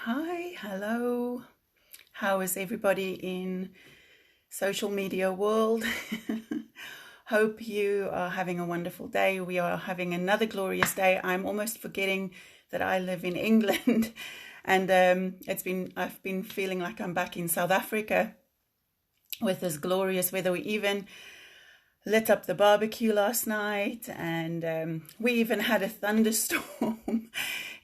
Hi, hello. How is everybody in social media world? Hope you are having a wonderful day. We are having another glorious day. I'm almost forgetting that I live in England, and I've been feeling like I'm back in South Africa with this glorious weather. We even lit up the barbecue last night, and we even had a thunderstorm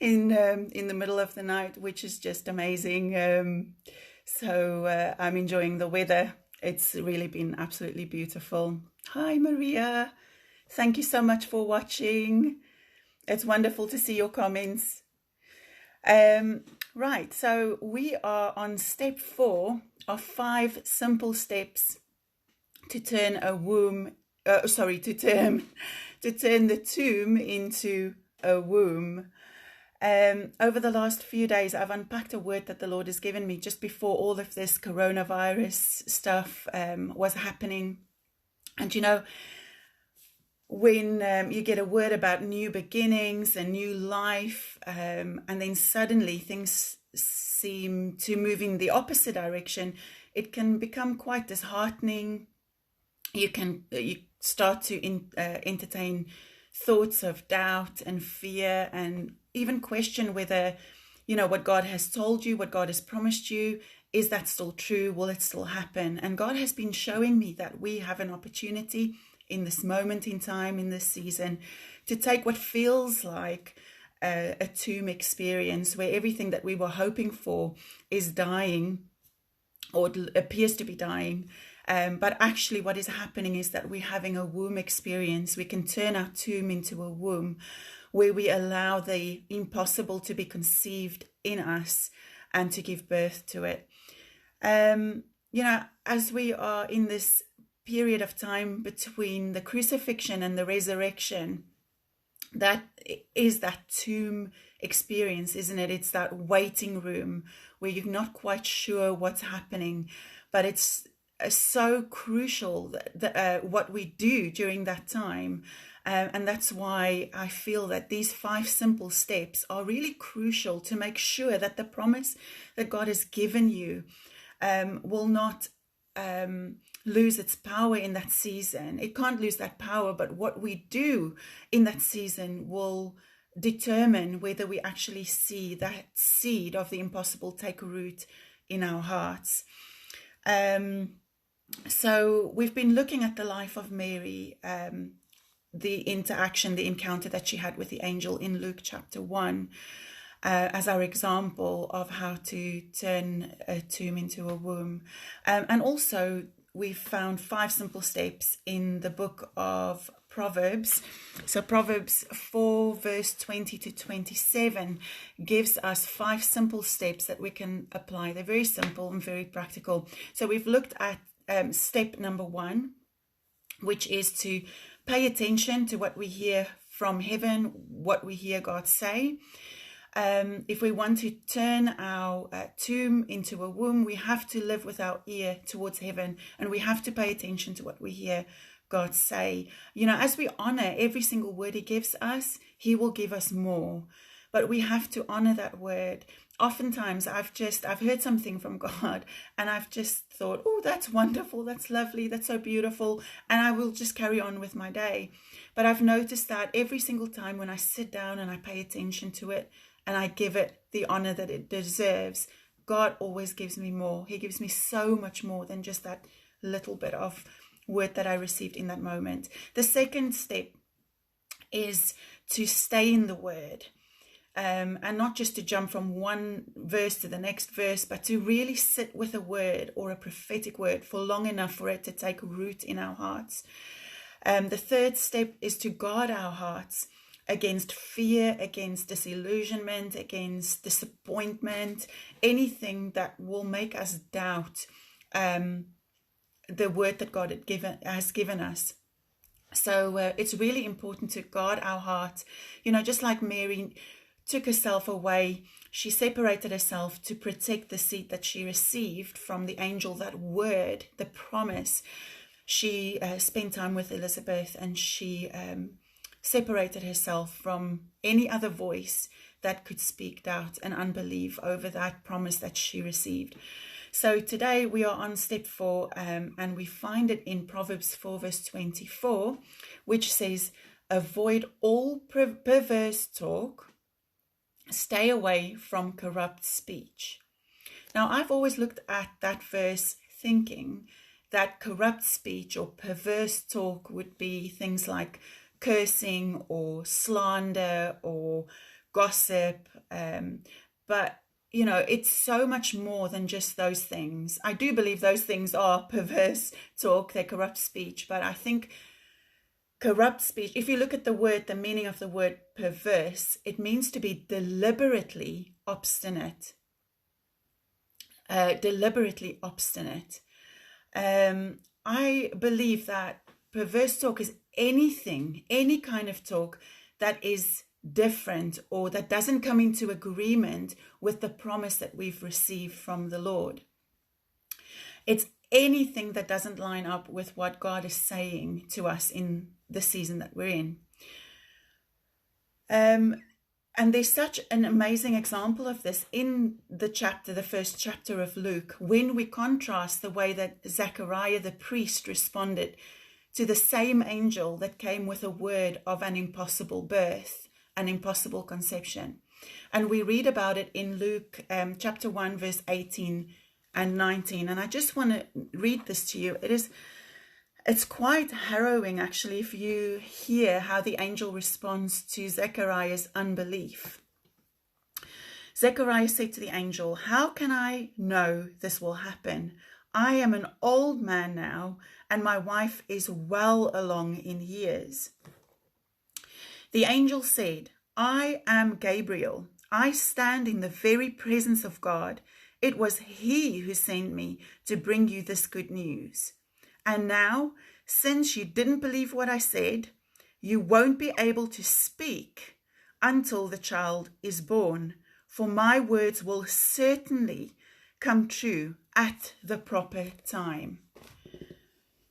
in the middle of the night, which is just amazing. So I'm enjoying the weather. It's really been absolutely beautiful. Hi, Maria. Thank you so much for watching. It's wonderful to see your comments. Right, so we are on step 4 of 5 simple steps to turn a womb, to turn the tomb into a womb. Over the last few days, I've unpacked a word that the Lord has given me just before all of this coronavirus stuff was happening. And when you get a word about new beginnings and new life, and then suddenly things seem to move in the opposite direction, it can become quite disheartening. You start to entertain thoughts of doubt and fear, and even question whether what God has told you, what God has promised you, is that still true? Will it still happen? And God has been showing me that we have an opportunity in this moment in time, in this season, to take what feels like a tomb experience where everything that we were hoping for is dying, or appears to be dying. But actually what is happening is that we're having a womb experience. We can turn our tomb into a womb where we allow the impossible to be conceived in us and to give birth to it. As we are in this period of time between the crucifixion and the resurrection, that is that tomb experience, isn't it? It's that waiting room where you're not quite sure what's happening, but it's so crucial that what we do during that time. And that's why I feel that these 5 simple steps are really crucial to make sure that the promise that God has given you will not lose its power in that season. It can't lose that power, but what we do in that season will determine whether we actually see that seed of the impossible take root in our hearts. So we've been looking at the life of Mary, the interaction, the encounter that she had with the angel in Luke chapter 1, as our example of how to turn a tomb into a womb. And also we've found 5 simple steps in the book of Proverbs. So Proverbs 4 verse 20 to 27 gives us 5 simple steps that we can apply. They're very simple and very practical. So we've looked at step number 1, which is to pay attention to what we hear from heaven, what we hear God say. If we want to turn our tomb into a womb, we have to live with our ear towards heaven, and we have to pay attention to what we hear God say. As we honor every single word He gives us, He will give us more. But we have to honor that word. Oftentimes I've heard something from God and I've just thought, oh, that's wonderful, that's lovely, that's so beautiful, and I will just carry on with my day. But I've noticed that every single time when I sit down and I pay attention to it and I give it the honor that it deserves, God always gives me more. He gives me so much more than just that little bit of word that I received in that moment. The second step is to stay in the word. And not just to jump from one verse to the next verse, but to really sit with a word or a prophetic word for long enough for it to take root in our hearts. The third step is to guard our hearts against fear, against disillusionment, against disappointment, anything that will make us doubt the word that God has given us. So it's really important to guard our heart. Just like Mary took herself away, she separated herself to protect the seed that she received from the angel, that word, the promise. She spent time with Elizabeth, and she separated herself from any other voice that could speak doubt and unbelief over that promise that she received. So today we are on step 4, and we find it in Proverbs 4 verse 24, which says, avoid all perverse talk, stay away from corrupt speech. Now, I've always looked at that verse thinking that corrupt speech or perverse talk would be things like cursing or slander or gossip. But, you know, it's so much more than just those things. I do believe those things are perverse talk, they're corrupt speech. But I think corrupt speech, if you look at the word, the meaning of the word perverse, it means to be deliberately obstinate. I believe that perverse talk is any kind of talk that is different or that doesn't come into agreement with the promise that we've received from the Lord. It's anything that doesn't line up with what God is saying to us in the season that we're in. And there's such an amazing example of this in the first chapter of Luke, when we contrast the way that Zechariah the priest responded to the same angel that came with a word of an impossible birth, an impossible conception. And we read about it in Luke chapter 1, verse 18 and 19. And I just want to read this to you. It's quite harrowing, actually, if you hear how the angel responds to Zechariah's unbelief. Zechariah said to the angel, "How can I know this will happen? I am an old man now, and my wife is well along in years." The angel said, "I am Gabriel. I stand in the very presence of God. It was he who sent me to bring you this good news. And now, since you didn't believe what I said, you won't be able to speak until the child is born, for my words will certainly come true at the proper time."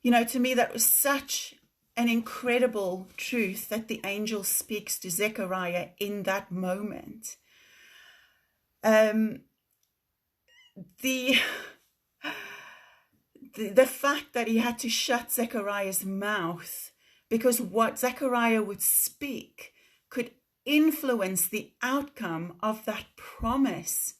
You know, to me, that was such an incredible truth that the angel speaks to Zechariah in that moment. The fact that he had to shut Zechariah's mouth because what Zechariah would speak could influence the outcome of that promise.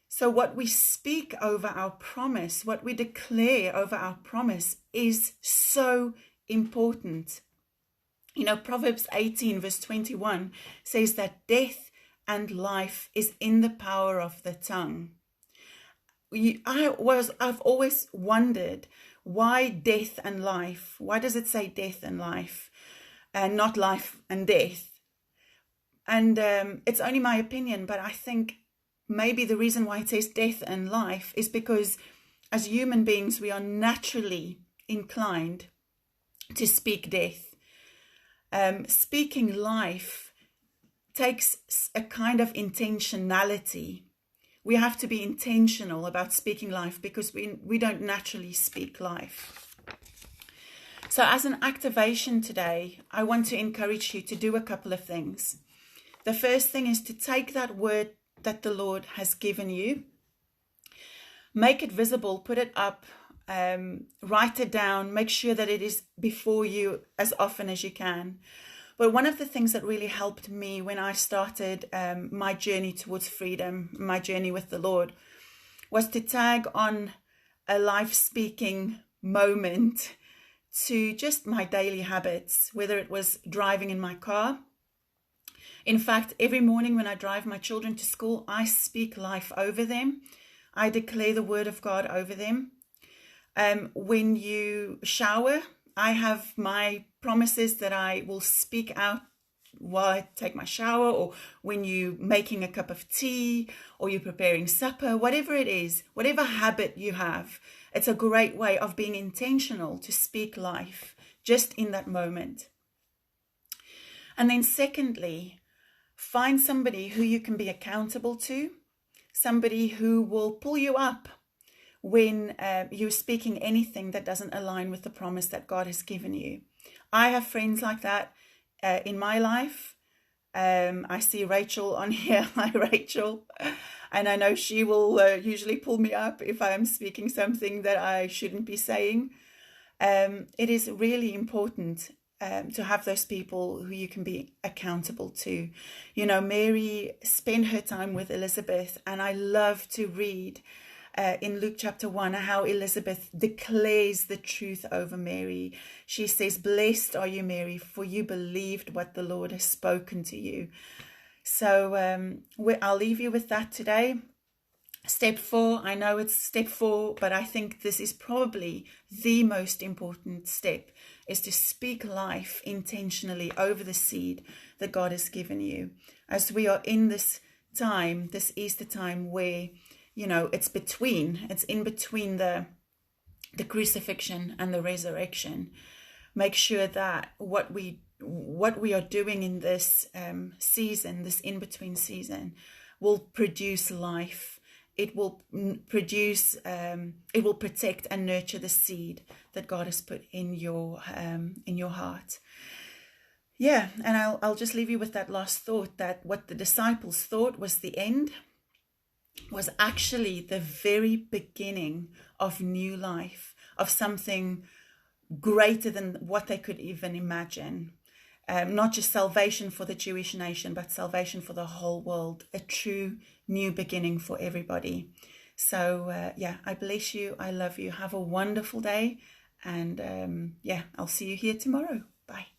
So what we speak over our promise, what we declare over our promise is so important. You know, Proverbs 18 verse 21 says that death and life is in the power of the tongue. I've always wondered why death and life. Why does it say death and life and not life and death? And it's only my opinion, but I think maybe the reason why it says death and life is because as human beings, we are naturally inclined to speak death. Speaking life takes a kind of intentionality. We have to be intentional about speaking life because we don't naturally speak life. So as an activation today, I want to encourage you to do a couple of things. The first thing is to take that word that the Lord has given you, make it visible, put it up, write it down, make sure that it is before you as often as you can. But one of the things that really helped me when I started my journey towards freedom, my journey with the Lord, was to tag on a life speaking moment to just my daily habits, whether it was driving in my car. In fact, every morning when I drive my children to school, I speak life over them. I declare the word of God over them. When you shower, I have my promises that I will speak out while I take my shower, or when you're making a cup of tea, or you're preparing supper, whatever it is, whatever habit you have, it's a great way of being intentional to speak life just in that moment. And then secondly, find somebody who you can be accountable to, somebody who will pull you up when you're speaking anything that doesn't align with the promise that God has given you. I have friends like that in my life. I see Rachel on here. Hi, Rachel. And I know she will usually pull me up if I am speaking something that I shouldn't be saying. It is really important to have those people who you can be accountable to. You know, Mary spent her time with Elizabeth, and I love to read in Luke chapter 1 how Elizabeth declares the truth over Mary. She says, "Blessed are you, Mary, for you believed what the Lord has spoken to you." So I'll leave you with that today. Step 4, I know it's step 4, but I think this is probably the most important step, is to speak life intentionally over the seed that God has given you. As we are in this time, this Easter time where, you know, it's in between the crucifixion and the resurrection. Make sure that what we are doing in this season, this in-between season, will produce life. It will produce, it will protect and nurture the seed that God has put in your heart. Yeah, and I'll just leave you with that last thought, that what the disciples thought was the end was actually the very beginning of new life, of something greater than what they could even imagine. Not just salvation for the Jewish nation, but salvation for the whole world, a true new beginning for everybody. So yeah, I bless you. I love you. Have a wonderful day. And yeah, I'll see you here tomorrow. Bye.